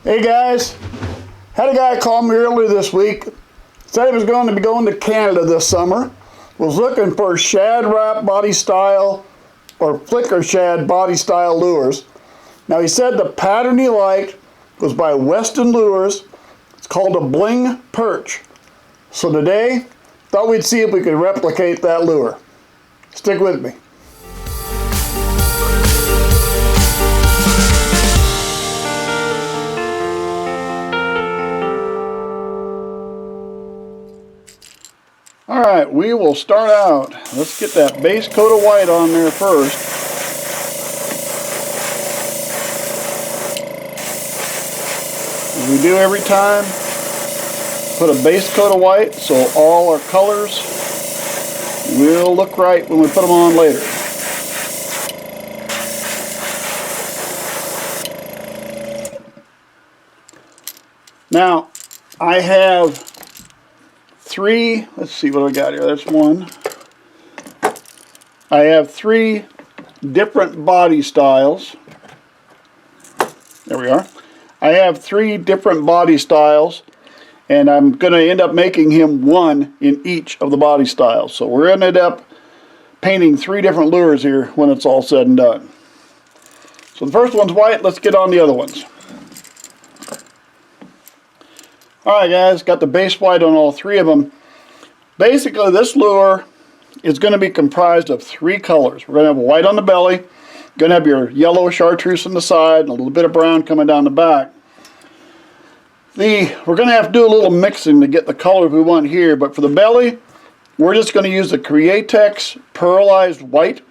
Hey guys, had a guy call me earlier this week, said he was going to be going to Canada this summer, was looking for Shad Rap body style or flicker shad body style lures. Now he said the pattern he liked was by Westin Lures. It's called a Bling Perch. So today, thought we'd see if we could replicate that lure. Stick with me. Alright, we will start out. Let's get that base coat of white on there first. As we do every time, put a base coat of white so all our colors will look right when we put them on later. Now, I have three, let's see what I got here. That's one. I have three different body styles. There we are. I have three different body styles, and I'm going to end up making him one in each of the body styles. So we're going to end up painting three different lures here when it's all said and done. So the first one's white. Let's get on the other ones. Alright guys, got the base white on all three of them. Basically this lure is going to be comprised of three colors. We're going to have white on the belly, you're going to have your yellow chartreuse on the side, and a little bit of brown coming down the back. We're going to have to do a little mixing to get the colors we want here, but for the belly, we're just going to use the Createx pearlized white,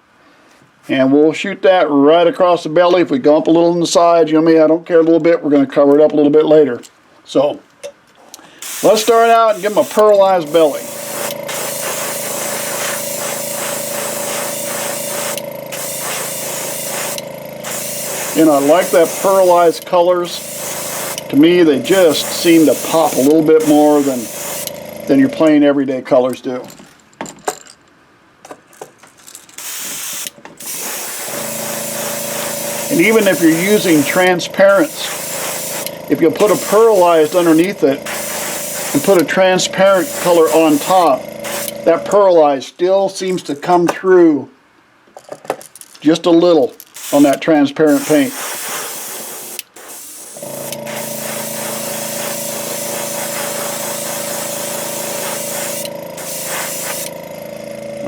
and we'll shoot that right across the belly. If we go up a little on the side, you know me, I don't care a little bit, we're going to cover it up a little bit later. So let's start out and give them a pearlized belly. And I like that pearlized colors. To me, they just seem to pop a little bit more than your plain everyday colors do. And even if you're using transparents, if you put a pearlized underneath it, and put a transparent color on top, that pearlized still seems to come through just a little on that transparent paint.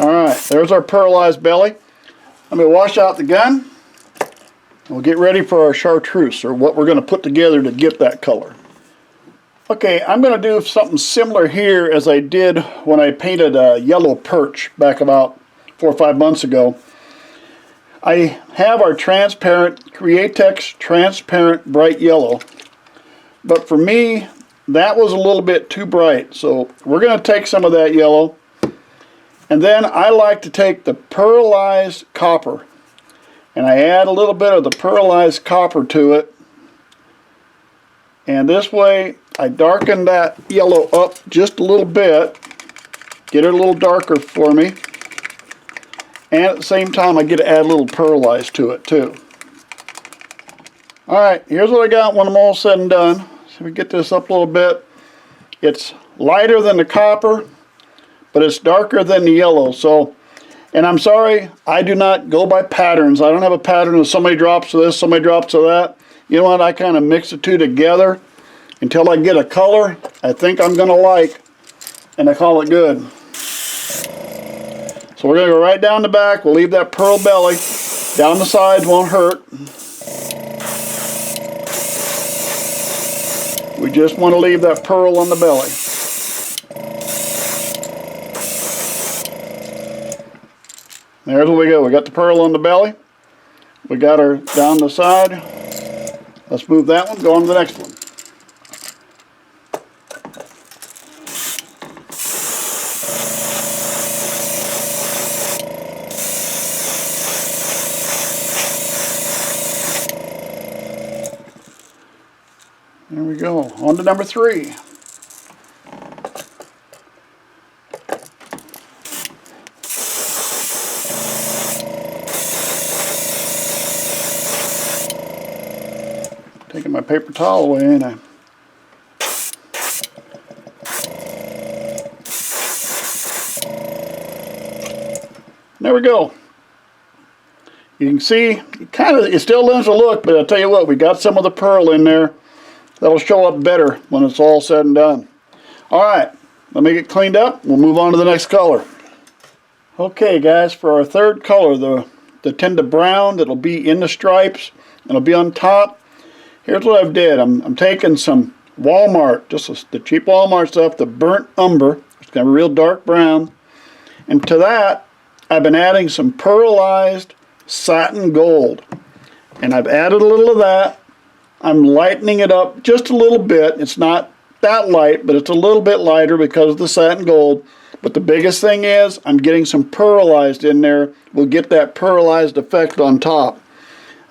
Alright, there's our pearlized belly. Let me wash out the gun. We'll get ready for our chartreuse, or what we're going to put together to get that color. Okay, I'm going to do something similar here as I did when I painted a yellow perch back about 4 or 5 months ago. I have our transparent, Createx transparent bright yellow, but for me that was a little bit too bright, so we're going to take some of that yellow, and then I like to take the pearlized copper, and I add a little bit of the pearlized copper to it, and this way I darken that yellow up just a little bit, get it a little darker for me, and at the same time I get to add a little pearlized to it too. Alright, here's what I got when I'm all said and done. So if we get this up a little bit, it's lighter than the copper, but it's darker than the yellow. So, and I'm sorry, I do not go by patterns. I don't have a pattern of somebody drops to this, somebody drops to that. You know what, I kind of mix the two together until I get a color I think I'm going to like, and I call it good. So we're going to go right down the back. We'll leave that pearl belly. Down the sides won't hurt. We just want to leave that pearl on the belly. There's what we go. We got the pearl on the belly. We got her down the side. Let's move that one. Go on to the next one. There we go. On to number 3. paper towel away, ain't I? There we go. You can see, it still lends a look, but I'll tell you what, we got some of the pearl in there. That'll show up better when it's all said and done. All right, let me get cleaned up. We'll move on to the next color. Okay, guys, for our third color, the tender brown that'll be in the stripes, and it'll be on top. Here's what I've did. I'm taking some Walmart, just the cheap Walmart stuff, the burnt umber. It's got a real dark brown. And to that, I've been adding some pearlized satin gold. And I've added a little of that. I'm lightening it up just a little bit. It's not that light, but it's a little bit lighter because of the satin gold. But the biggest thing is I'm getting some pearlized in there. We'll get that pearlized effect on top.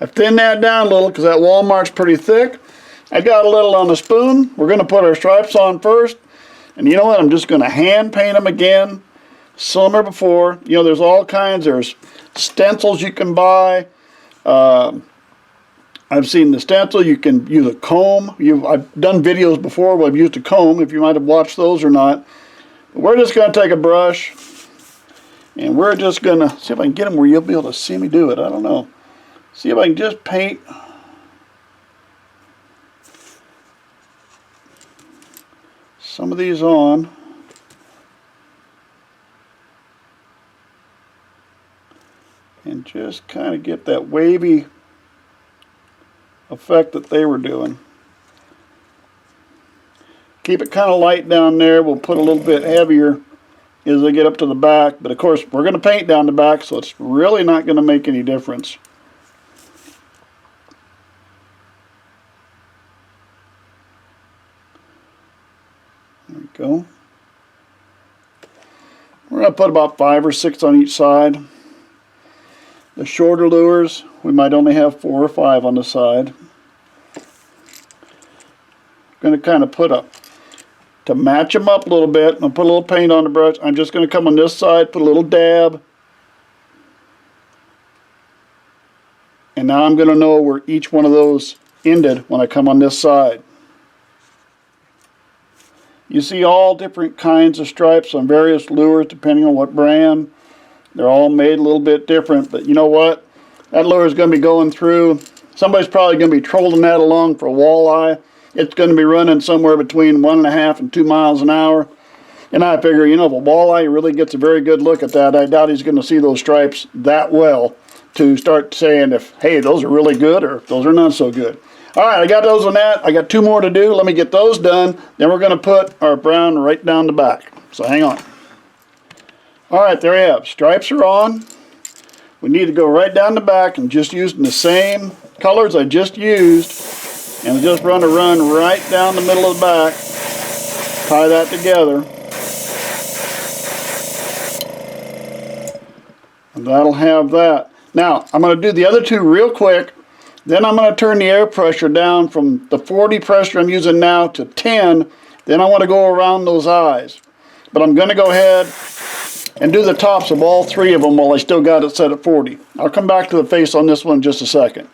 I've thinned that down a little because that Walmart's pretty thick. I got a little on the spoon. We're going to put our stripes on first. And you know what? I'm just going to hand paint them again. Similar before. You know, there's all kinds. There's stencils you can buy. I've seen the stencil. You can use a comb. I've done videos before where I've used a comb, if you might have watched those or not. But we're just going to take a brush, and we're just going to see if I can get them where you'll be able to see me do it. I don't know. See if I can just paint some of these on. And just kind of get that wavy effect that they were doing. Keep it kind of light down there. We'll put a little bit heavier as I get up to the back. But of course, we're going to paint down the back, so it's really not going to make any difference. There we go. We're going to put about 5 or 6 on each side. The shorter lures, we might only have 4 or 5 on the side. I'm going to kind of to match them up a little bit, I'll put a little paint on the brush. I'm just going to come on this side, put a little dab. And now I'm going to know where each one of those ended when I come on this side. You see all different kinds of stripes on various lures depending on what brand. They're all made a little bit different, but you know what? That lure is going to be going through. Somebody's probably going to be trolling that along for a walleye. It's going to be running somewhere between 1.5 and 2 miles an hour. And I figure, you know, if a walleye really gets a very good look at that, I doubt he's going to see those stripes that well to start saying if, hey, those are really good or those are not so good. All right, I got those on that. I got 2 more to do. Let me get those done. Then we're going to put our brown right down the back. So hang on. All right, there you have. Stripes are on. We need to go right down the back and just using the same colors I just used, and just run right down the middle of the back. Tie that together. And that'll have that. Now, I'm going to do the other 2 real quick. Then I'm going to turn the air pressure down from the 40 pressure I'm using now to 10. Then I want to go around those eyes. But I'm going to go ahead and do the tops of all 3 of them while I still got it set at 40. I'll come back to the face on this one in just a second.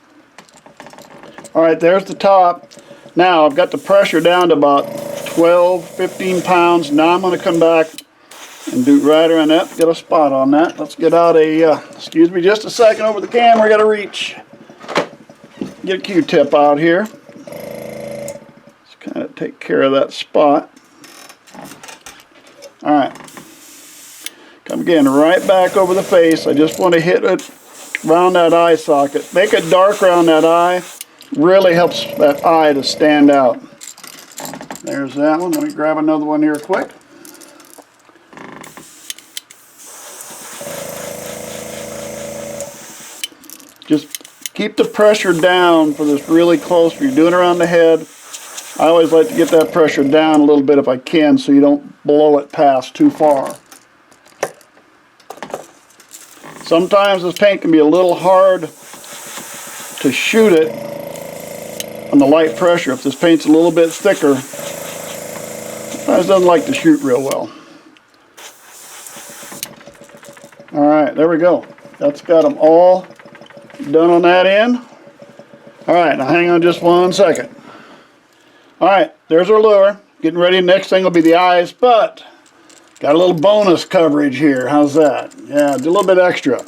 Alright, there's the top. Now I've got the pressure down to about 12, 15 pounds. Now I'm going to come back and do right around that. Get a spot on that. Let's get out excuse me just a second over the camera. I got to reach. Get a Q-tip out here. Let's kind of take care of that spot. Alright. Come again right back over the face. I just want to hit it around that eye socket. Make it dark around that eye. Really helps that eye to stand out. There's that one. Let me grab another one here quick. Just keep the pressure down for this really close. If you're doing around the head, I always like to get that pressure down a little bit if I can so you don't blow it past too far. Sometimes this paint can be a little hard to shoot it on the light pressure. If this paint's a little bit thicker, sometimes it doesn't like to shoot real well. Alright, there we go. That's got them all done on that end. Alright, now hang on just one second. Alright, there's our lure. Getting ready. Next thing will be the eyes, but got a little bonus coverage here. How's that? Yeah, do a little bit extra.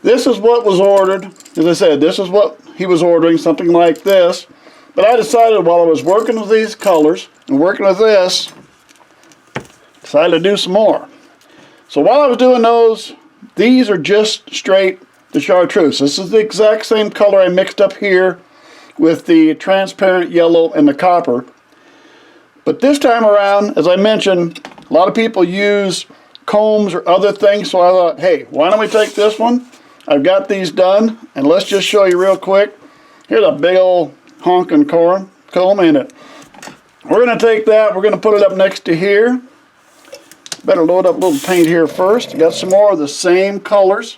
This is what was ordered. As I said, this is what he was ordering, something like this. But I decided while I was working with these colors and working with this, decided to do some more. So while I was doing those, these are just straight the chartreuse. This is the exact same color I mixed up here with the transparent yellow and the copper. But this time around, as I mentioned, a lot of people use combs or other things, so I thought, hey, why don't we take this one? I've got these done, and let's just show you real quick. Here's a big old honking comb in it. We're going to take that, we're going to put it up next to here. Better load up a little paint here first. Got some more of the same colors.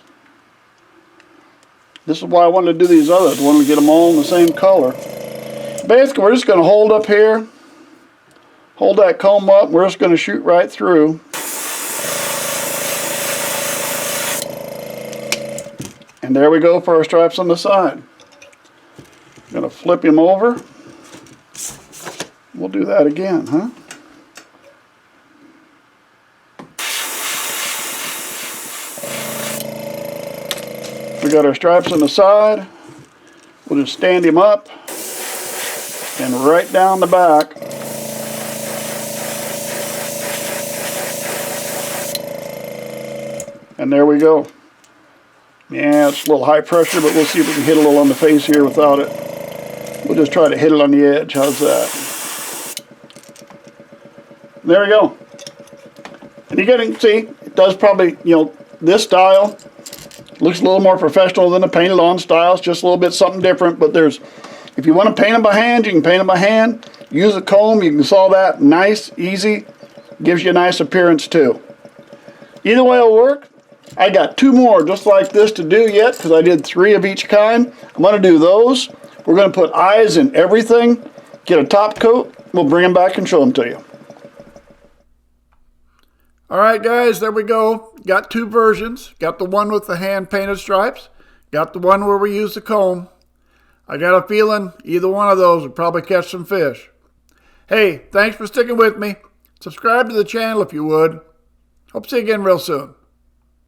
This is why I wanted to do these others. I wanted to get them all in the same color. Basically, we're just going to hold up here. Hold that comb up. We're just going to shoot right through. And there we go for our stripes on the side. Going to flip him over. We'll do that again, huh? We got our stripes on the side. We'll just stand him up and right down the back. And there we go. Yeah, it's a little high pressure, but we'll see if we can hit a little on the face here without it. We'll just try to hit it on the edge. How's that? There we go. And you can see, it does probably, this style looks a little more professional than the painted on style. It's just a little bit something different, but if you want to paint them by hand, you can paint them by hand. Use a comb, you can saw that nice, easy. Gives you a nice appearance too. Either way it'll work. I got 2 more just like this to do yet, because I did 3 of each kind. I'm going to do those. We're going to put eyes in everything, get a top coat. We'll bring them back and show them to you. Alright guys, there we go. Got 2 versions. Got the one with the hand painted stripes. Got the one where we use the comb. I got a feeling either one of those would probably catch some fish. Hey, thanks for sticking with me. Subscribe to the channel if you would. Hope to see you again real soon.